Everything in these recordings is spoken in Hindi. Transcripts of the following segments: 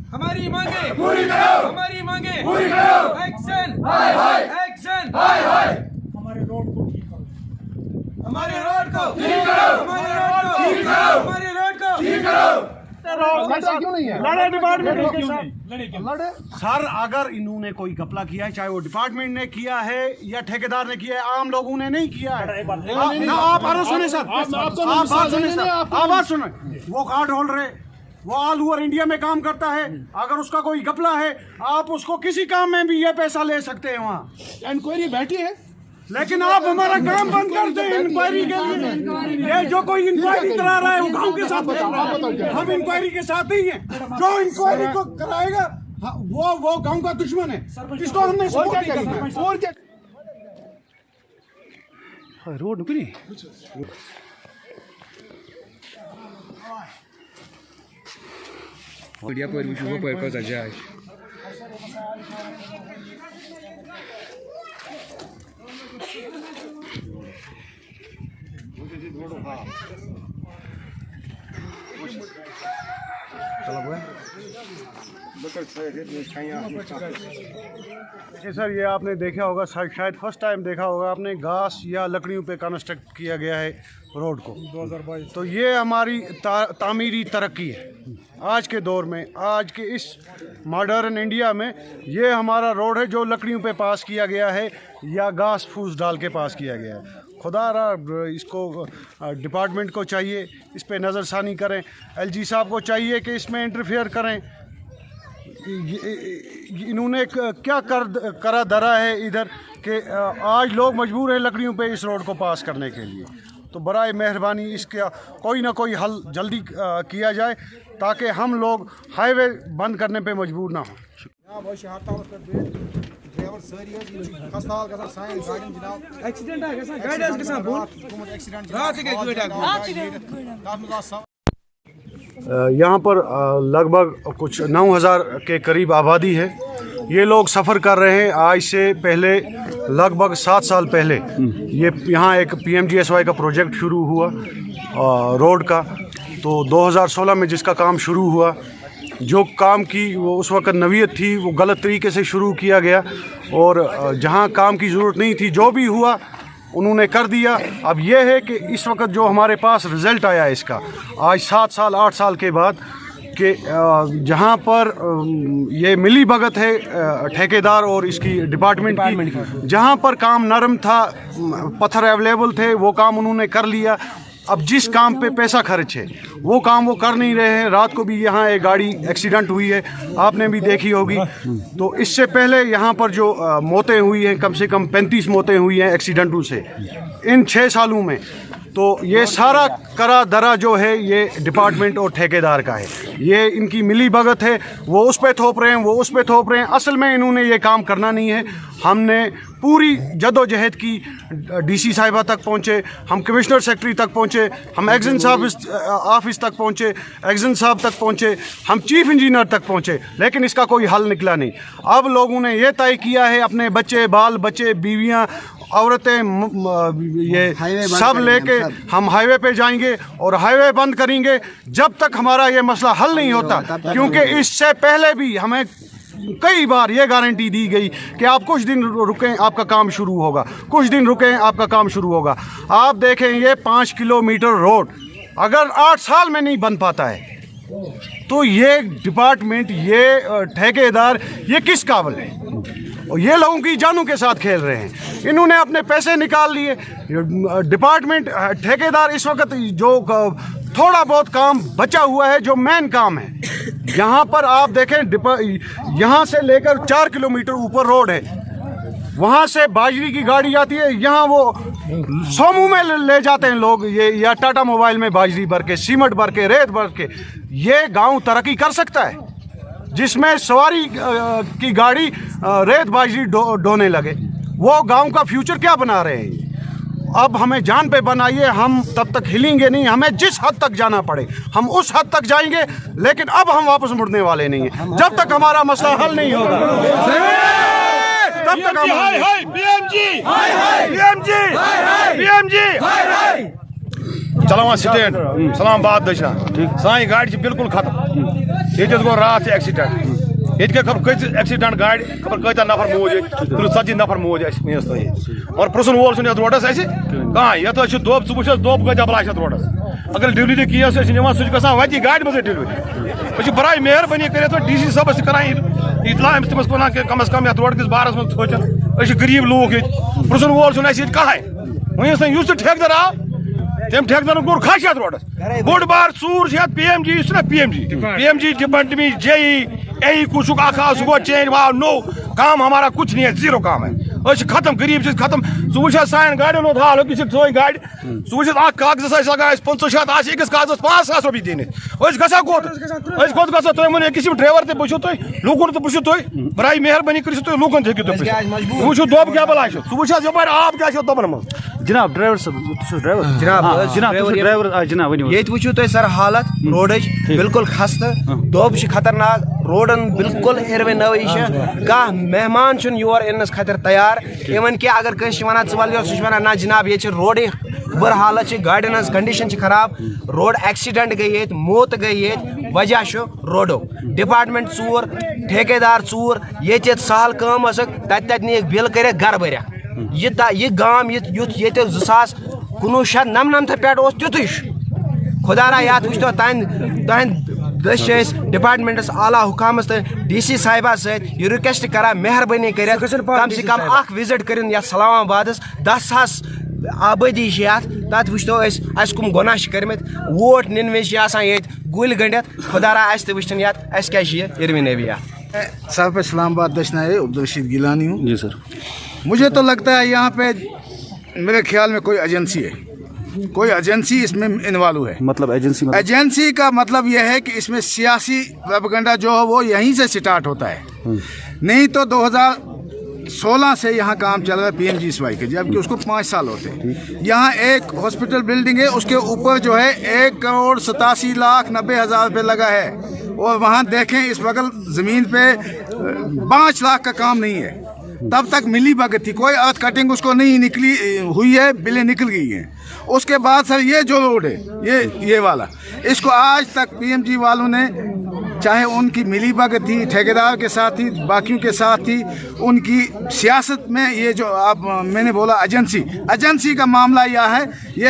हमारी मांगे पूरी करो, हमारी मांगे पूरी करो। एक्शन, हाय हाय, एक्शन, हाय हाय। हमारे रोड को ठीक करो, हमारे रोड को ठीक करो, हमारे रोड को ठीक करो, हमारे रोड को ठीक करो। क्यों नहीं है? लड़े डिपार्टमेंट के साथ, लड़े। सर, अगर इन्होंने कोई घपला किया है, चाहे वो डिपार्टमेंट ने किया है या ठेकेदार ने किया है, आम लोगों ने नहीं किया है। आप सुने सर, आप बात सुने। वो कार्ड होल्डर है, वो ऑल ओवर इंडिया में काम करता है। अगर उसका कोई घपला है, आप उसको किसी काम में भी ये पैसा ले सकते हैं। वहाँ इंक्वायरी बैठी है, लेकिन आप हमारा काम बंद कर दें इंक्वायरी के लिए। ये जो कोई इंक्वायरी करा रहा है वो गांव के साथ खेल रहा है। हम इंक्वायरी के साथ नहीं है। जो इंक्वायरी को कराएगा वो गांव का दुश्मन है, इसको हमने सपोर्ट नहीं करना। और क्या रोड रुकी Dia păr și vă păr cosa jaș. Sir, ये आपने देखा होगा, शायद फर्स्ट टाइम देखा होगा आपने, घास या लकड़ियों पे कंस्ट्रक्ट किया गया है रोड को 2022। तो ये हमारी तामीरी तरक्की है आज के दौर में, आज के इस मॉडर्न इंडिया में। ये हमारा रोड है जो लकड़ियों पे पास किया गया है या घास फूस डाल के पास किया गया है। खुदारा इसको डिपार्टमेंट को चाहिए इस पे नज़रसानी करें, एलजी साहब को चाहिए कि इसमें इंटरफेयर करें। इन्होंने क्या करा धरा है इधर कि आज लोग मजबूर हैं लकड़ियों पे इस रोड को पास करने के लिए। तो बराए मेहरबानी इसका कोई ना कोई हल जल्दी किया जाए ताकि हम लोग हाईवे बंद करने पे मजबूर ना हों। यहाँ पर लगभग कुछ 9000 के करीब आबादी है। ये लोग सफ़र कर रहे हैं आज से पहले, लगभग 7 साल पहले ये यहाँ एक PMGSY का प्रोजेक्ट शुरू हुआ रोड का। तो 2016 में जिसका काम शुरू हुआ, जो काम की वो उस वक्त नवीयत थी, वो गलत तरीके से शुरू किया गया और जहाँ काम की ज़रूरत नहीं थी, जो भी हुआ उन्होंने कर दिया। अब ये है कि इस वक्त जो हमारे पास रिज़ल्ट आया इसका आज 7 साल 8 साल के बाद, कि जहाँ पर ये मिली भगत है ठेकेदार और इसकी डिपार्टमेंट की, जहाँ पर काम नरम था, पत्थर अवेलेबल थे, वो काम उन्होंने कर लिया। अब जिस काम पे पैसा खर्च है वो काम वो कर नहीं रहे हैं। रात को भी यहाँ एक गाड़ी एक्सीडेंट हुई है, आपने भी देखी होगी। तो इससे पहले यहाँ पर जो मौतें हुई हैं, कम से कम 35 मौतें हुई हैं एक्सीडेंटों से इन 6 सालों में। तो ये सारा करा धरा जो है ये डिपार्टमेंट और ठेकेदार का है। ये इनकी मिली भगत है, वो उस पे थोप रहे हैं, वो उस पे थोप रहे हैं। असल में इन्होंने ये काम करना नहीं है। हमने पूरी जदोजहद की, DC साहिबा तक पहुँचे, हम कमिश्नर सेक्रेटरी तक पहुँचे, हम एक्जन साहब ऑफिस तक पहुँचे, एक्जन साहब तक पहुँचे, हम चीफ इंजीनियर तक पहुँचे, लेकिन इसका कोई हल निकला नहीं। अब लोगों ने ये तय किया है अपने बच्चे, बाल बच्चे, बीवियाँ, औरतें, ये सब लेके हम हाईवे पे जाएंगे और हाईवे बंद करेंगे जब तक हमारा ये मसला हल नहीं होता। क्योंकि इससे पहले भी हमें कई बार ये गारंटी दी गई कि आप कुछ दिन रुकें आपका काम शुरू होगा, कुछ दिन रुकें आपका काम शुरू होगा। आप देखें ये 5 किलोमीटर रोड अगर 8 साल में नहीं बन पाता है तो ये डिपार्टमेंट, ये ठेकेदार, ये किस काबिल है? और ये लोगों की जानों के साथ खेल रहे हैं। इन्होंने अपने पैसे निकाल लिए। डिपार्टमेंट, ठेकेदार इस वक्त जो थोड़ा बहुत काम बचा हुआ है, जो मेन काम है, यहाँ पर आप देखें, यहाँ से लेकर 4 किलोमीटर ऊपर रोड है, वहाँ से बाजरी की गाड़ी आती है, यहाँ वो सोमू में ले जाते हैं लोग, ये या टाटा मोबाइल में बाजरी भर के, सीमेंट भर के, रेत भर के। ये गांव तरक्की कर सकता है जिसमें सवारी की गाड़ी रेत बाजरी ढोने लगे? वो गांव का फ्यूचर क्या बना रहे हैं? अब हमें जान पे बनाइए, हम तब तक हिलेंगे नहीं। हमें जिस हद तक जाना पड़े हम उस हद तक जाएंगे, लेकिन अब हम वापस मुड़ने वाले नहीं हैं जब तक हमारा मसला हल नहीं होगा। तब तक हम चलावान स्टैंड इस्लामाबाद दशना सानी गाड़ी बिल्कुल खत्म। ये गो रात एक्सीडेंट ये खबर एक्सीडेंट गाड़ी खबर कत नफर मोज 30 नफर मोज और पृन वोल रोडस कह ये दोब च दोब कत बल रोडस अगर डिलीवरी केस सह वती गाड़ी मज डिलीवरी बराए मेहरबानी कर DC साहब कर इतला तमस वन कम अज कम ये रोड किस बारस मज सोचन गरीब लूक ये पृन वोल कहें वह ठेकेदार आव तम ठेकेदार कोर खश रोडस बोड़ बार चूर PMG डिपार्टमेंट JE AE कुछ सह गो चेंज वाव नो काम हमारा कुछ नहीं है, जीरो काम है। खत्म गरीब खत्म सह सान गाड़ियों नो हाल सोई गाड़ी सह कागज लगा 500 अकिस कागज 5,000 रुपये दिन गसा कोत गो तुम वन अकिस ड्राइवर ते बुझो तुम लूकन तो बुझो तुम बराए मेहरबानी कर लूकन वो दोब क्या बल सह यप आब क्या दोबन मज जनाब ड्राइवर साहब ड्राइवर जनाब ये वुचो तुम सर हालत रोड बिल्कुल खस्ता दोब खतरनाक रोडन बिल्कुल इरवे नवी कह मेहमान योर इनस खतर तैयार इवन कि अगर कस वन वल सह वन ना जनाब ये रोड बुर हालत गाड़िन हज कंडीशन खराब रोड एक्सीडेंट गई मौत गई वजह रोडो डिपार्टमेंट चूर ठेकेदार चूर ये सहल कम तत नीक बिल कर घर भर यह गाम युथ ये 2019 पे तुत खुदारा याद वो तहन दस डिपार्टमेंटस आला हुकामस तो DC साहिबा सह रिक्वेस्ट करा मेहरबानी कर कम से कम विजिट कर इस्लामाबाद 10,000 आबादी तथ वो कम गुनाह कर्मित वोट nin वज ये गुल गंडित खुदारा वुचन क्या इरवी नवी साहब इस्लामाबाद दशना अब्दुल रशीद गिलानी हूँ। जी सर। मुझे तो लगता है यहाँ पे मेरे ख्याल में कोई एजेंसी है, कोई एजेंसी इसमें इन्वॉल्व है। मतलब एजेंसी का मतलब यह है कि इसमें सियासी प्रोपेगेंडा जो है वो यहीं से स्टार्ट होता है। नहीं तो 2016 से यहाँ काम चल रहा है PMGSY के, जबकि उसको 5 साल होते हैं। यहाँ एक हॉस्पिटल बिल्डिंग है, उसके ऊपर जो है 1,87,90,000 रुपये लगा है, और वहाँ देखें इस बगल ज़मीन पे 5 लाख का काम नहीं है। तब तक मिली भगत थी, कोई अर्थ कटिंग उसको नहीं निकली हुई है, बिलें निकल गई हैं। उसके बाद सर ये जो रोड है ये वाला, इसको आज तक PMG वालों ने, चाहे उनकी मिली भगत थी ठेकेदार के साथ थी, बाकियों के साथ थी, उनकी सियासत में ये जो आप मैंने बोला एजेंसी का मामला यह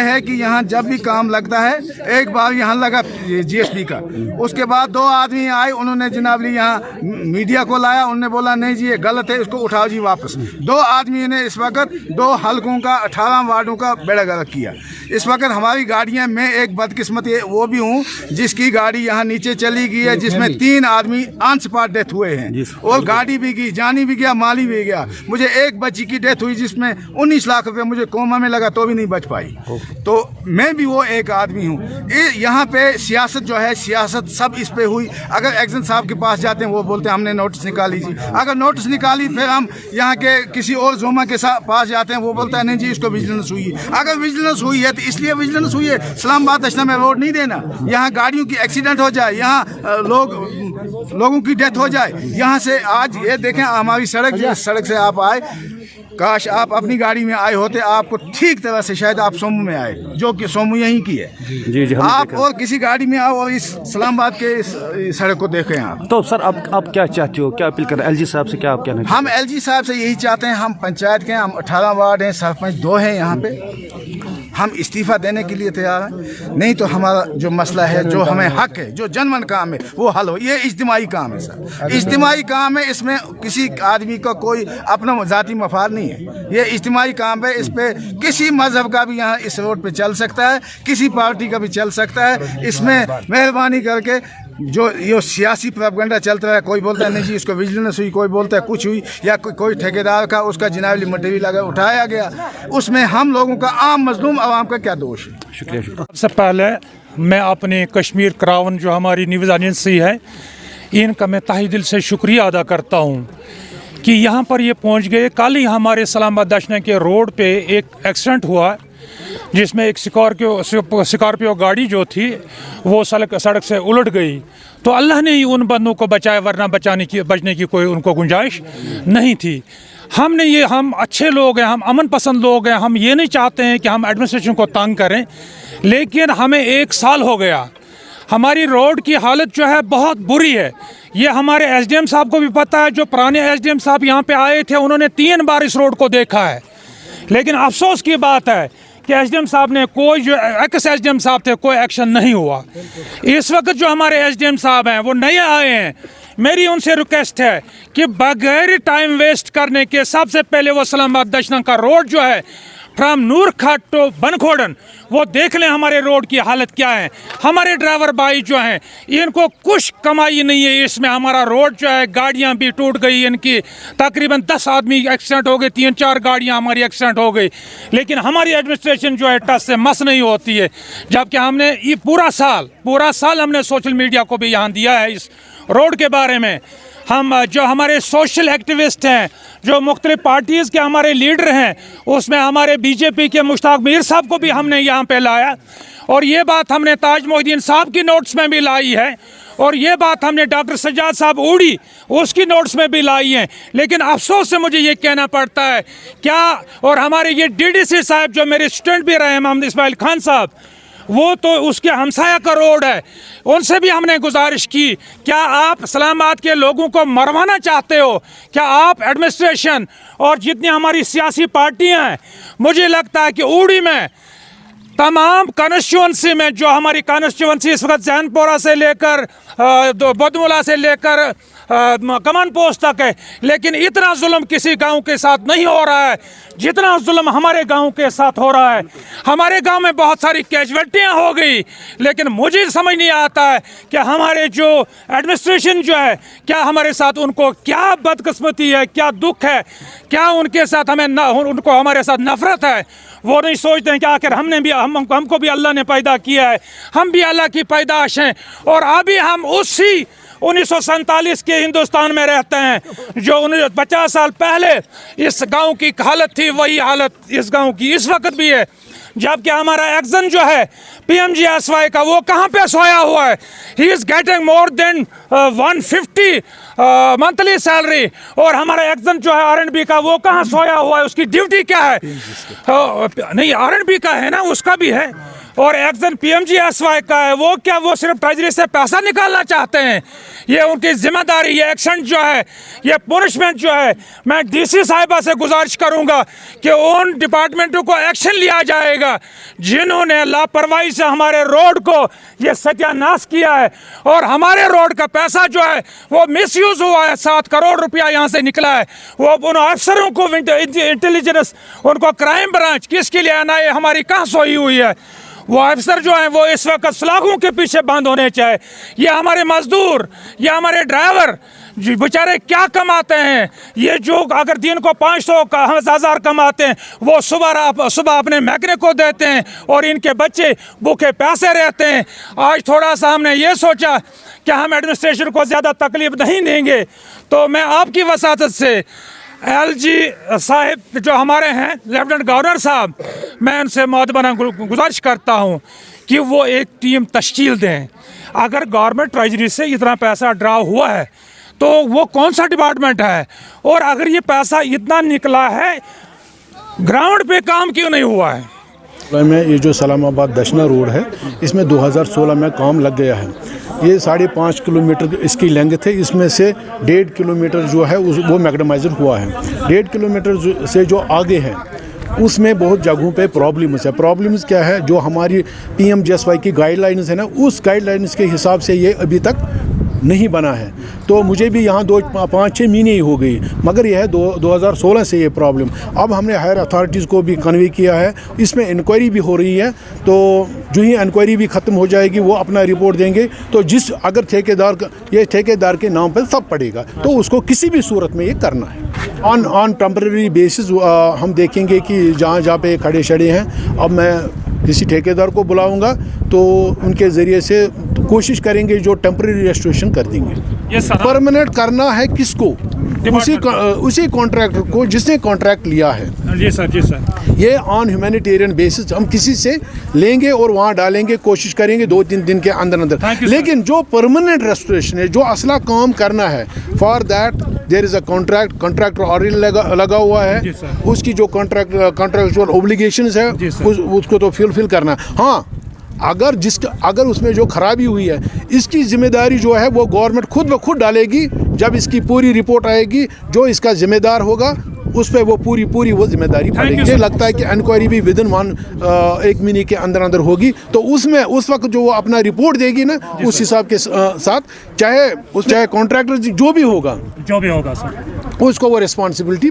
है कि यहाँ जब भी काम लगता है, एक बार यहाँ लगा GSB का, उसके बाद 2 आदमी आए, उन्होंने जनाब ली यहाँ मीडिया को लाया, उन्होंने बोला नहीं जी ये गलत है, इसको उठाओ जी वापस। 2 आदमी ने इस वक्त 2 हलकों का 18 वार्डों का बेड़ा गर्क किया। इस वक्त हमारी गाड़ियाँ, मैं एक बदकिस्मत वो भी हूँ जिसकी गाड़ी यहाँ नीचे चली गई है, जिसमें 3 आदमी ऑन स्पॉट डेथ हुए हैं, और गाड़ी भी गई, जानी भी गया, माली भी गया। मुझे एक बच्ची की डेथ हुई जिसमें 19 लाख रुपए मुझे कोमा में लगा तो भी नहीं बच पाई। तो मैं भी वो एक आदमी हूँ। यहाँ पे सियासत जो है, सियासत सब इस पे हुई। अगर एक्शन साहब के पास जाते हैं वो बोलते हैं हमने नोटिस निकाली जी, अगर नोटिस निकाली फिर हम यहाँ के किसी और जोमा के पास जाते हैं, वो बोलता है नहीं जी इसको विजिलेंस हुई। अगर विजिलेंस हुई है तो इसलिए विजिलेंस हुई है, इस्लामाबाद दशना में रोड नहीं देना, यहाँ गाड़ियों की एक्सीडेंट हो जाए, यहाँ लोगों की डेथ हो जाए। यहाँ से आज ये देखें हमारी सड़क, जिस सड़क से आप आए, काश आप अपनी गाड़ी में आए होते, आपको ठीक तरह से शायद आप सोमू में आए, जो कि सोमू यहीं की है। जी आप और किसी गाड़ी में आओ और इस इस्लामाबाद के इस सड़क को देखें आप। तो सर आप क्या चाहते हो, क्या अपील कर रहे हैं LG साहब से, क्या आप कहना चाहते हैं? हम LG साहब से यही चाहते हैं, हम पंचायत के, हम 18 वार्ड हैं, सरपंच 2 हैं यहाँ पे, हम इस्तीफा देने के लिए तैयार हैं। नहीं तो हमारा जो मसला है, जो हमें हक है, जो जनमन काम है, वो हल हो। ये इज्तिमाई काम है सर, इज्तिमाई काम है, इसमें किसी आदमी का कोई अपना ज़ाती मफाद नहीं है। ये इज्तिमाई काम है, इस पे किसी मजहब का भी यहाँ इस रोड पे चल सकता है, किसी पार्टी का भी चल सकता है। इसमें मेहरबानी करके जो ये सियासी प्रोपेगेंडा चलता है, कोई बोलता है नहीं जी इसको विजिलेंस हुई, कोई बोलता है कुछ हुई, या कोई ठेकेदार का उसका जनाबली मटेरियल अगर उठाया गया, उसमें हम लोगों का, आम मजलूम आवाम का क्या दोष है? शुक्रिया। सबसे पहले मैं अपने कश्मीर क्राउन जो हमारी न्यूज़ एजेंसी है, इनका मैं तहे दिल से शुक्रिया अदा करता हूँ कि यहाँ पर ये पहुँच गए। कल ही हमारे इस्लामाबाद दशना के रोड पे एक एक्सीडेंट हुआ, जिसमें एक स्कॉर्पियो गाड़ी जो थी वो सड़क से उलट गई। तो अल्लाह ने ही उन बंदों को बचाया, वरना बचने की कोई उनको गुंजाइश नहीं थी। हम अच्छे लोग हैं, हम अमन पसंद लोग हैं, हम ये नहीं चाहते हैं कि हम एडमिनिस्ट्रेशन को तंग करें, लेकिन हमें 1 साल हो गया, हमारी रोड की हालत जो है बहुत बुरी है। ये हमारे एसडीएम साहब को भी पता है, जो पुराने एसडीएम साहब यहाँ पे आए थे उन्होंने 3 बार इस रोड को देखा है। लेकिन अफसोस की बात है कि एसडीएम साहब ने जो एक्स एसडीएम साहब थे कोई एक्शन नहीं हुआ। इस वक्त जो हमारे एसडीएम साहब हैं वो नए आए हैं, मेरी उनसे रिक्वेस्ट है कि बगैर टाइम वेस्ट करने के सबसे पहले वो इस्लामाबाद दशना का रोड जो है फ्राम नूरखाट टू बनखोड़न वो देख लें हमारे रोड की हालत क्या है। हमारे ड्राइवर भाई जो हैं इनको कुछ कमाई नहीं है इसमें। हमारा रोड जो है गाड़ियां भी टूट गई, इनकी तकरीबन 10 आदमी एक्सीडेंट हो गए, 3-4 गाड़ियां हमारी एक्सीडेंट हो गई। लेकिन हमारी एडमिनिस्ट्रेशन जो है टस से मस नहीं होती है, जबकि हमने ये पूरा साल हमने सोशल मीडिया को भी यहाँ दिया है इस रोड के बारे में। हम जो हमारे सोशल एक्टिविस्ट हैं, जो मुख्तलिफ पार्टीज़ के हमारे लीडर हैं, उसमें हमारे बीजेपी के मुश्ताक मीर साहब को भी हमने यहाँ पे लाया, और ये बात हमने ताज मोहिद्दीन साहब की नोट्स में भी लाई है, और ये बात हमने डॉक्टर सज्जाद साहब ऊड़ी उसकी नोट्स में भी लाई है। लेकिन अफसोस से मुझे ये कहना पड़ता है क्या, और हमारे ये डीडीसी साहब जो मेरे स्टूडेंट भी रहे हैं मोहम्मद इस्माइल खान साहब, वो तो उसके हमसाया का रोड है, उनसे भी हमने गुजारिश की क्या आप इस्लामाबाद के लोगों को मरवाना चाहते हो? क्या आप एडमिनिस्ट्रेशन और जितनी हमारी सियासी पार्टियां हैं, मुझे लगता है कि ऊड़ी में तमाम कॉन्स्टिट्यूंसी में जो हमारी कॉन्स्टिट्यूंसी इस वक्त जैनपुरा से लेकर बदमुला से लेकर कमान पोस्ट तक है, लेकिन इतना जुल्म किसी गांव के साथ नहीं हो रहा है जितना जुल्म हमारे गांव के साथ हो रहा है। हमारे गांव में बहुत सारी कैजुअल्टियां हो गई, लेकिन मुझे समझ नहीं आता है कि हमारे जो एडमिनिस्ट्रेशन जो है क्या हमारे साथ उनको क्या बदकिस्मती है, क्या दुख है, क्या उनके साथ उनको हमारे साथ नफरत है। वो नहीं सोचते हैं कि आखिर हमको भी अल्लाह ने पैदा किया है, हम भी अल्लाह की पैदाश हैं, और अभी हम उसी 1947 के हिंदुस्तान में रहते हैं जो 50 साल पहले इस गांव की हालत थी, वही हालत इस गांव की इस वक्त भी है। जबकि हमारा एक्सन जो है PMGSY का वो कहाँ पे सोया हुआ है, he is getting more than 150 monthly salary, और हमारा एक्सन जो है R&B का वो कहाँ सोया हुआ है, उसकी ड्यूटी क्या है? नहीं, R&B का है ना, उसका भी है, और एक्सन PMGSY का है, वो क्या वो सिर्फ ट्रेजरी से पैसा निकालना चाहते हैं? ये उनकी जिम्मेदारी, ये एक्शन जो है, ये पनिशमेंट जो है, मैं DC साहिबा से गुजारिश करूंगा कि उन डिपार्टमेंटों को एक्शन लिया जाएगा जिन्होंने लापरवाही से हमारे रोड को ये सत्यानाश किया है, और हमारे रोड का पैसा जो है वो मिसयूज हुआ है। 7 करोड़ रुपया यहाँ से निकला है, वो उन अफसरों को इंटेलिजेंस, उनको क्राइम ब्रांच किसके लिए आना है, हमारी कहाँ सोई हुई है? वो अफसर जो हैं वो इस वक्त सलाखों के पीछे बंद होने चाहिए। ये हमारे मजदूर, ये हमारे ड्राइवर बेचारे क्या कमाते हैं? ये जो अगर दिन को 500 का 1000 कमाते हैं, वो सुबह अपने मैकेनिक को देते हैं, और इनके बच्चे भूखे प्यासे रहते हैं। आज थोड़ा सा हमने ये सोचा कि हम एडमिनिस्ट्रेशन को ज़्यादा तकलीफ नहीं देंगे, तो मैं आपकी वसातत से LG साहिब जो हमारे हैं लेफ्टिनेंट गवर्नर साहब, मैं उनसे मुअद्दबना गुजारिश करता हूँ कि वो एक टीम तश्कील दें। अगर गवर्नमेंट ट्रेजरी से इतना पैसा ड्रा हुआ है तो वो कौन सा डिपार्टमेंट है, और अगर ये पैसा इतना निकला है ग्राउंड पे काम क्यों नहीं हुआ है? में ये जो इस्लामाबाद दशना रोड है, इसमें 2016 में काम लग गया है। ये 5.5 किलोमीटर इसकी लेंथ है, इसमें से 1.5 किलोमीटर जो है वो मैग्नेमाइजर हुआ है। 1.5 किलोमीटर से जो आगे है उसमें बहुत जगहों पे प्रॉब्लम्स है। प्रॉब्लम्स क्या है, जो हमारी PMGSY की गाइडलाइंस है ना, उस गाइडलाइंस के हिसाब से ये अभी तक नहीं बना है। तो मुझे भी यहाँ 5-6 महीने ही हो गई, मगर यह है 2016 से ये प्रॉब्लम। अब हमने हायर अथॉरिटीज़ को भी कन्वे किया है, इसमें इंक्वायरी भी हो रही है। तो जो ही इंक्वायरी भी ख़त्म हो जाएगी वो अपना रिपोर्ट देंगे, तो जिस अगर ठेकेदार के नाम पर सब पड़ेगा, तो उसको किसी भी सूरत में ये करना है। ऑन टेम्परेरी बेसिस हम देखेंगे कि जहाँ पे खड़े शड़े हैं, अब मैं किसी ठेकेदार को बुलाऊंगा तो उनके ज़रिए से कोशिश करेंगे जो टेम्परेरी रेस्टोरेशन कर देंगे। परमानेंट करना है किसको? उसी कॉन्ट्रैक्टर को जिसने कॉन्ट्रैक्ट लिया है। जी सर, जी सर। ये ऑन ह्यूमैनिटेरियन बेसिस हम किसी से लेंगे और वहाँ डालेंगे, कोशिश करेंगे 2-3 दिन के अंदर अंदर। लेकिन जो परमानेंट रेस्टोरेशन है, जो असला काम करना है, for that there is a contractor already लगा हुआ है, उसकी जो कॉन्ट्रैक्चुअल ऑब्लिगेशंस है उसको तो फुलफिल करना। हाँ, अगर उसमें जो खराबी हुई है, इसकी जिम्मेदारी जो है वो गवर्नमेंट खुद ब खुद डालेगी। जब इसकी पूरी रिपोर्ट आएगी, जो इसका जिम्मेदार होगा उस पर वो पूरी वो जिम्मेदारी पड़ेगी। मुझे लगता है कि इंक्वायरी भी विद इन 1 महीने के अंदर अंदर होगी। तो उसमें उस वक्त जो वो अपना रिपोर्ट देगी ना, उस हिसाब के साथ चाहे कॉन्ट्रैक्टर जो भी होगा सर, उसको वो रिस्पॉन्सिबिलिटी